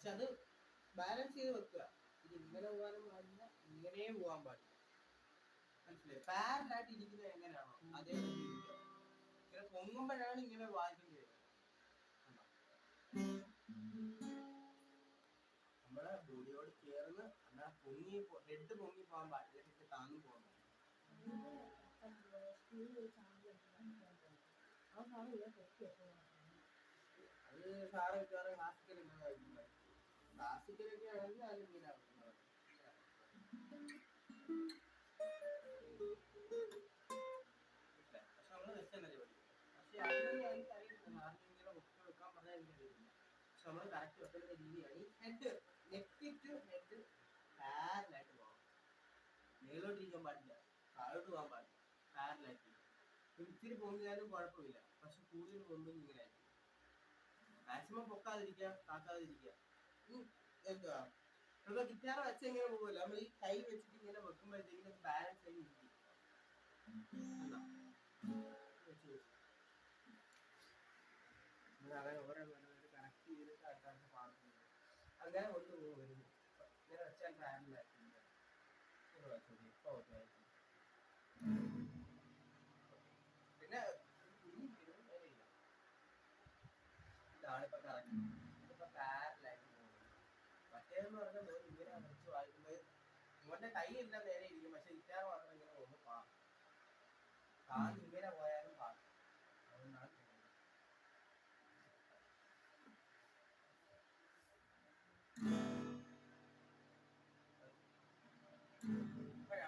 പക്ഷെ അത് ബാലൻസ് ചെയ്ത് വെക്കുക. ഇത് ഇങ്ങനെ പോകാനും പാടില്ല, ഇങ്ങനെയും പോകാൻ പാടില്ല. മനസ്സിലായി? പാരലായിട്ട് ഇരിക്കുന്നത് എങ്ങനെയാണോ അതേപോലെ ഇരിക്കുക. ഇങ്ങനെ പൊങ്ങുമ്പോഴാണ് ഇങ്ങനെ വായിക്കേണ്ടി വരുന്നത്. നമ്മളെ ബോഡിയോട് ചേർന്ന് എന്നാൽ പൊങ്ങി ഹെഡ് പൊങ്ങി പോകാൻ പാടില്ല, ഹെഡ് താങ്ങി പോകാൻ പാടില്ല. അത് സാറ് മിക്കവാറും ക്ലാസിക്കലൊക്കെ ആണെങ്കിൽ അതിങ്ങനെ പക്ഷെ നമ്മള് വെച്ചല്ലേ പഠിക്കും. പക്ഷെ അതിന് എനിക്കറിയില്ല, സാറിന് ഇങ്ങനെ ഒറ്റ വെക്കാൻ പറഞ്ഞാൽ എനിക്കറിയില്ല. പക്ഷെ നമ്മൾ കറക്റ്റ് വെക്കുന്ന രീതിയാണ് ഈ ഹെഡ്, നെക്ക് ടു ഹെഡ് പാരലായിട്ട് പോകണം. മേലോട്ടിരിക്കാൻ പാടില്ല, താഴോട്ട് പോകാൻ പാടില്ല, പാരലായിട്ട്. ഇത്തിരി പൊങ്ങിയാലും കുഴപ്പമില്ല, പക്ഷെ കൂടുതൽ പൊങ്ങും ഇങ്ങനെ ആയിരിക്കും. മാക്സിമം പൊക്കാതിരിക്കുക, താക്കാതിരിക്കുക. എന്തുവാ ഇപ്പൊ ഗിറ്റാർ വെച്ച് ഇങ്ങനെ പോകുമല്ലോ, നമ്മൾ ഈ കൈ വെച്ചിട്ട് ഇങ്ങനെ വെക്കുമ്പോഴത്തേക്കും ബാലൻസ് ആയി ഇരിക്കും. അങ്ങനെ ഓരോ കണക്ട് ചെയ്തിട്ട് ആൾക്കാർക്ക് പാടുന്നത് അങ്ങനെ ഒന്ന് വരുന്നു. ഇങ്ങനെ വെച്ചാൽ പാരലായിട്ടില്ല. പിന്നെ ഇതാണിപ്പോ കറക്റ്റ്. ഇതിപ്പോ പാരലായിട്ട് പോകുന്നത്. മറ്റേതെന്ന് പറഞ്ഞാൽ ഇങ്ങനെ വെച്ച് വായിക്കുമ്പോൾ ഇവന്റെ കൈയെല്ലാം നേരെ ഇരിക്കും, പക്ഷെ ഗിറ്റാർ മാത്രം ഇങ്ങനെ പോകുന്നു പാടും. താൻ ഇങ്ങനെ പോയാലും പാടും. അതുകൊണ്ടാണ് ഇപ്പോഴാണ്